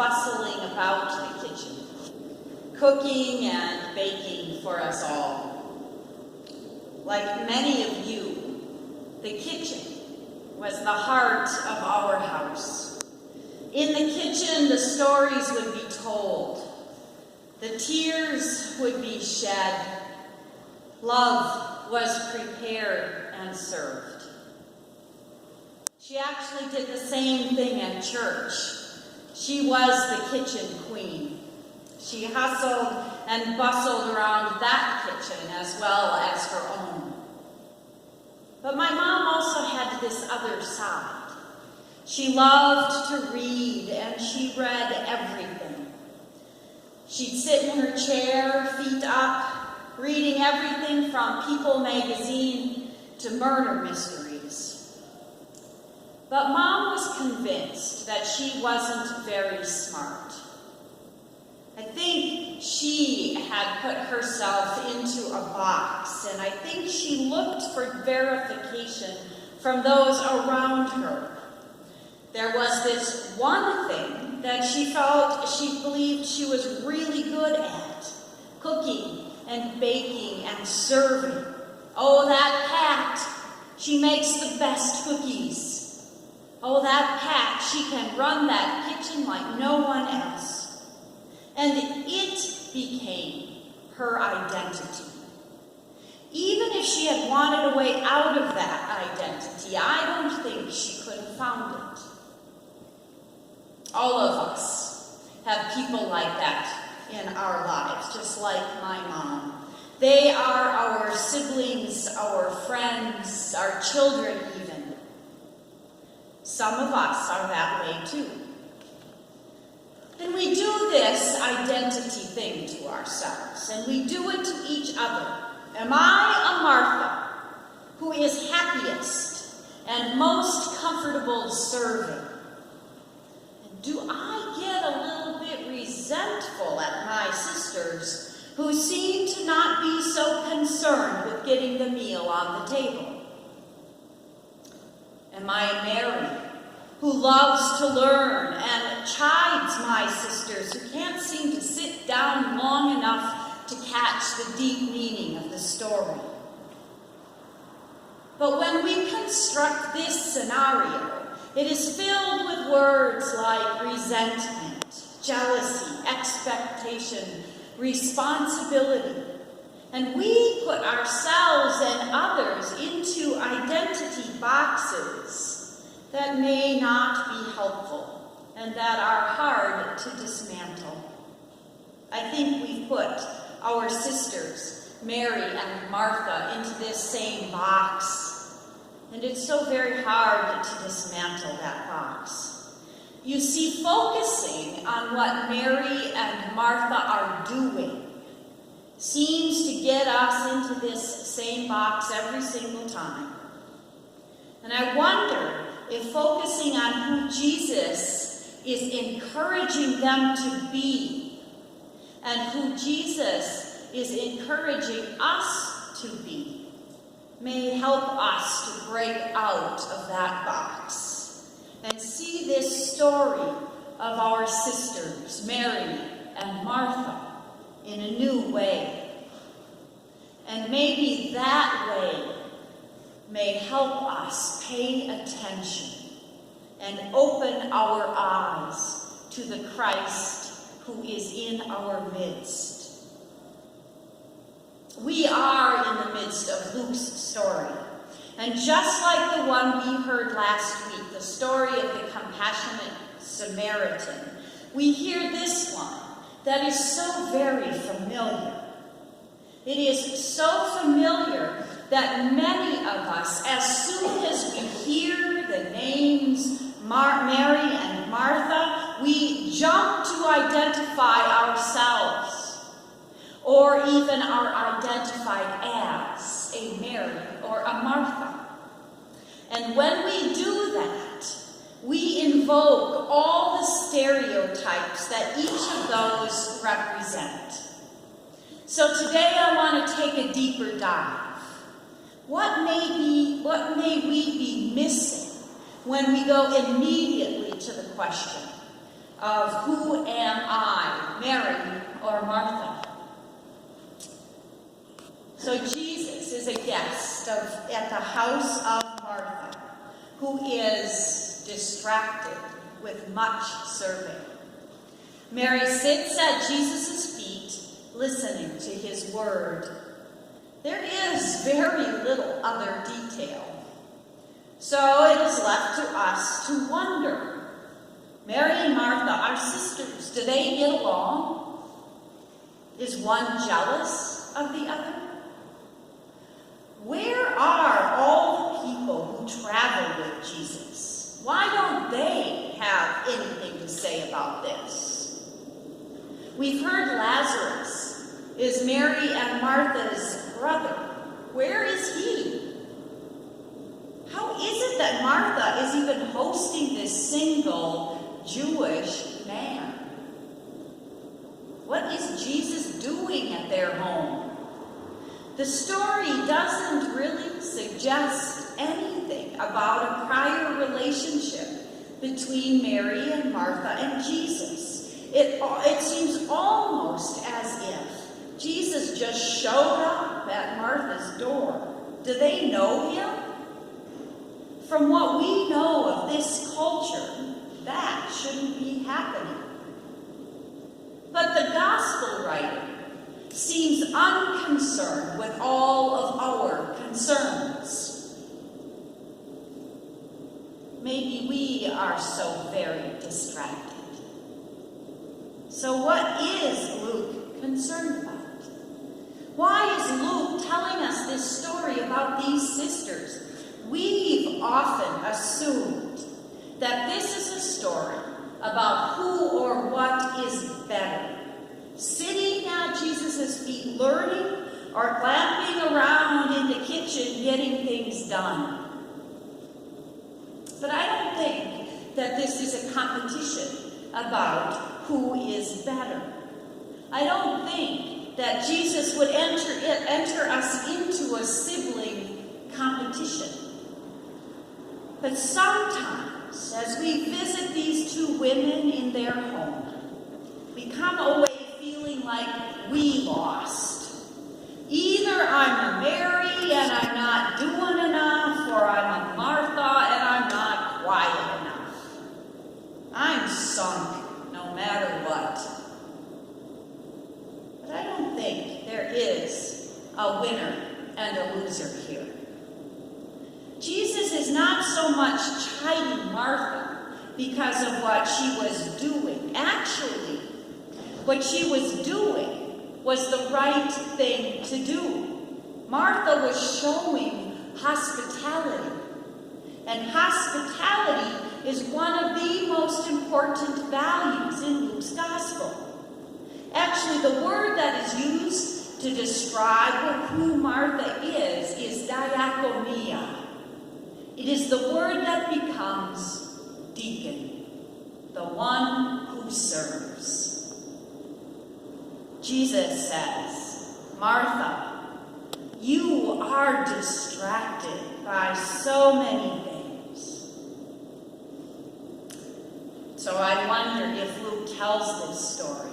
bustling about the kitchen, cooking and baking for us all. Like many of you, the kitchen was the heart of our house. In the kitchen, the stories would be told. The tears would be shed. Love was prepared and served. She actually did the same thing at church. She was the kitchen queen. She hustled and bustled around that kitchen as well as her own. But my mom also had this other side. She loved to read, and she read everything. She'd sit in her chair, feet up, reading everything from People magazine to murder mysteries. But Mom was convinced that she wasn't very smart. I think she had put herself into a box, and I think she looked for verification from those around her. There was this one thing that she believed she was really good at, cooking and baking and serving. Oh, that Pat, she makes the best cookies. Oh, that Pat, she can run that kitchen like no one else. And it became her identity. Even if she had wanted a way out of that identity, I don't think she could have found it. All of us have people like that in our lives, just like my mom. They are our siblings, our friends, our children even. Some of us are that way too. And we do this identity thing to ourselves, and we do it to each other. Am I a Martha who is happiest and most comfortable serving? Do I get a little bit resentful at my sisters who seem to not be so concerned with getting the meal on the table? Am I a Mary who loves to learn and chides my sisters who can't seem to sit down long enough to catch the deep meaning of the story? But when we construct this scenario, it is filled with words like resentment, jealousy, expectation, responsibility. And we put ourselves and others into identity boxes that may not be helpful and that are hard to dismantle. I think we've put our sisters, Mary and Martha, into this same box. And it's so very hard to dismantle that box. You see, focusing on what Mary and Martha are doing seems to get us into this same box every single time. And I wonder if focusing on who Jesus is encouraging them to be and who Jesus is encouraging us to be may help us to break out of that box and see this story of our sisters, Mary and Martha, in a new way. And maybe that way may help us pay attention and open our eyes to the Christ who is in our midst. We are in the midst of Luke's story. And just like the one we heard last week, the story of the compassionate Samaritan, we hear this one that is so very familiar. It is so familiar that many of us, as soon as we hear the names Mary and Martha, we jump to identify ourselves, or even are identified as a Mary or a Martha. And when we do that, we invoke all the stereotypes that each of those represent. So today I want to take a deeper dive. What may we be missing when we go immediately to the question of who am I, Mary or Martha? So Jesus is a guest at the house of Martha, who is distracted with much serving. Mary sits at Jesus' feet, listening to his word. There is very little other detail. So it is left to us to wonder, Mary and Martha are sisters. Do they get along? Is one jealous of the other? Where are all the people who travel with Jesus? Why don't they have anything to say about this? We've heard Lazarus is Mary and Martha's brother. Where is he? How is it that Martha is even hosting this single Jewish man? What is Jesus doing at their home? The story doesn't really suggest anything about a prior relationship between Mary and Martha and Jesus. It seems almost as if Jesus just showed up at Martha's door. Do they know him? From what we know of this culture, that shouldn't be happening. But the gospel writer seems unconcerned with all of our concerns. Maybe we are so very distracted. So what is Luke concerned about? Why is Luke telling us this story about these sisters? We've often assumed that this is a story about who or what is better. Sitting at Jesus' feet learning or clapping around in the kitchen getting things done. But I don't think that this is a competition about who is better. I don't think that Jesus would enter us into a sibling competition. But sometimes, as we visit these two women in their home, we come away feeling like we lost. Either I'm a Mary and I'm not doing enough, or I'm a Martha and I'm not quiet enough. I'm sunk no matter what. But I don't think there is a winner and a loser here. Jesus is not so much chiding Martha because of what she was doing. Actually, what she was doing was the right thing to do. Martha was showing hospitality. And hospitality is one of the most important values in Luke's gospel. Actually, the word that is used to describe who Martha is diakonia. It is the word that becomes deacon, the one who serves. Jesus says, Martha, you are distracted by so many things. So I wonder if Luke tells this story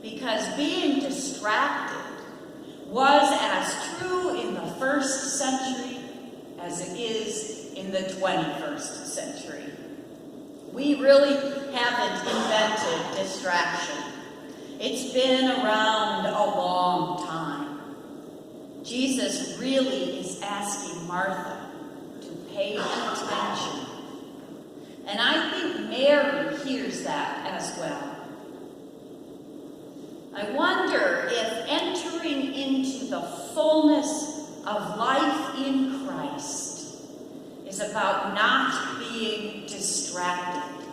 because being distracted was as true in the first century as it is in the 21st century. We really haven't invented distraction. It's been around a long time. Jesus really is asking Martha to pay attention. And I think Mary hears that as well. I wonder if entering into the fullness of life in Christ is about not being distracted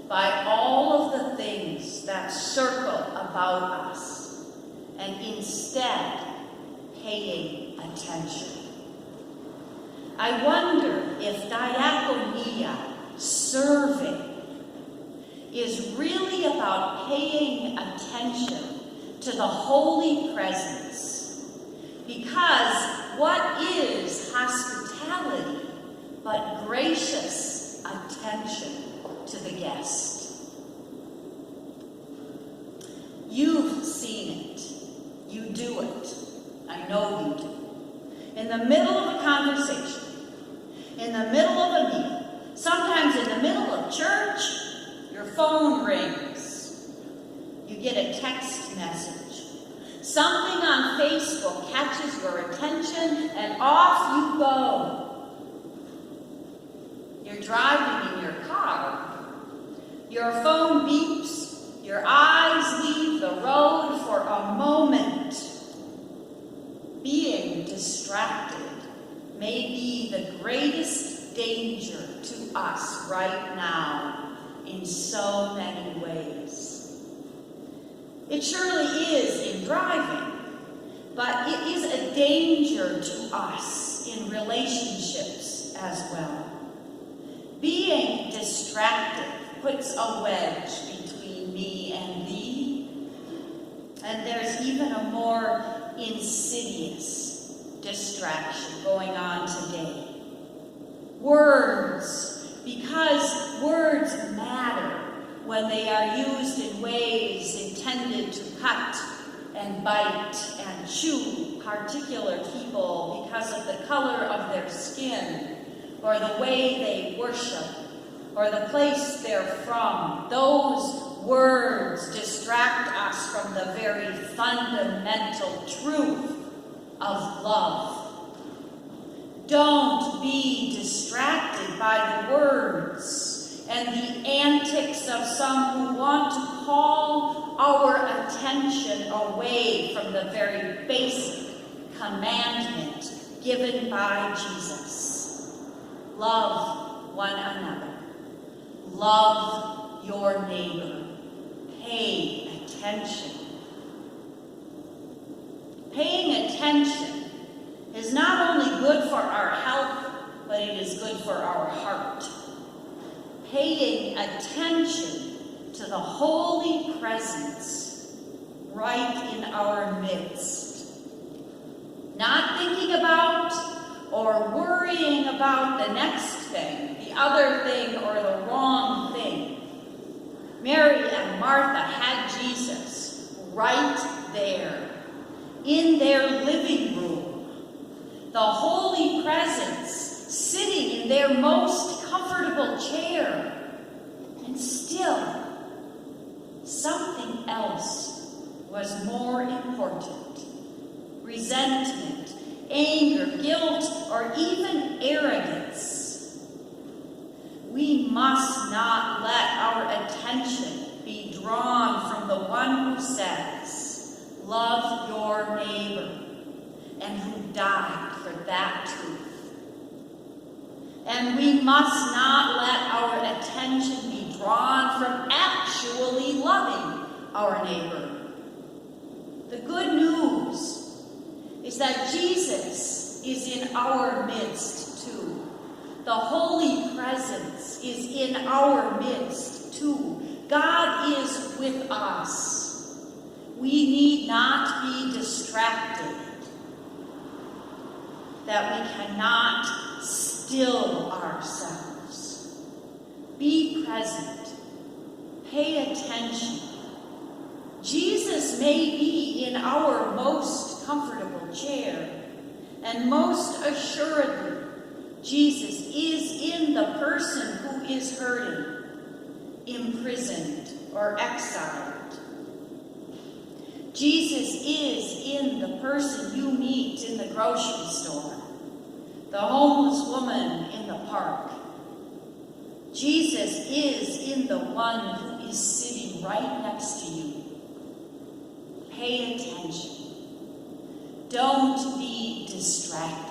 by all of the things that circle about us, and instead paying attention. I wonder if diakonia, serving, is really about paying attention to the holy presence. Because what is hospitality but gracious attention to the guest? do it. I know you do. In the middle of a conversation, in the middle of a meal, sometimes in the middle of church, your phone rings. You get a text message. Something on Facebook catches your attention, and off you go. You're driving in your car. Your phone beeps. Your eyes leave the road for a moment. Being distracted may be the greatest danger to us right now in so many ways. It surely is in driving, but it is a danger to us in relationships as well. Being distracted puts a wedge between me and thee, and there's even a more insidious distraction going on today. Words, because words matter when they are used in ways intended to cut and bite and chew particular people because of the color of their skin, or the way they worship, or the place they're from. Those words distract us from the very fundamental truth of love. Don't be distracted by the words and the antics of some who want to call our attention away from the very basic commandment given by Jesus. Love one another. Love your neighbor. Pay attention. Paying attention is not only good for our health, but it is good for our heart. Paying attention to the holy presence right in our midst. Not thinking about or worrying about the next thing, the other thing, or the wrong thing. Mary and Martha had Jesus right there, in their living room. The holy presence sitting in their most comfortable chair. And still, something else was more important. Resentment, anger, guilt, or even arrogance. We must not let our attention be drawn from the one who says, love your neighbor, and who died for that truth. And we must not let our attention be drawn from actually loving our neighbor. The good news is that Jesus is in our midst too. The holy presence is in our midst too. God is with us. We need not be distracted, that we cannot still ourselves. Be present. Pay attention. Jesus may be in our most comfortable chair, and most assuredly, Jesus is in the person who is hurting, imprisoned, or exiled. Jesus is in the person you meet in the grocery store, the homeless woman in the park. Jesus is in the one who is sitting right next to you. Pay attention. Don't be distracted.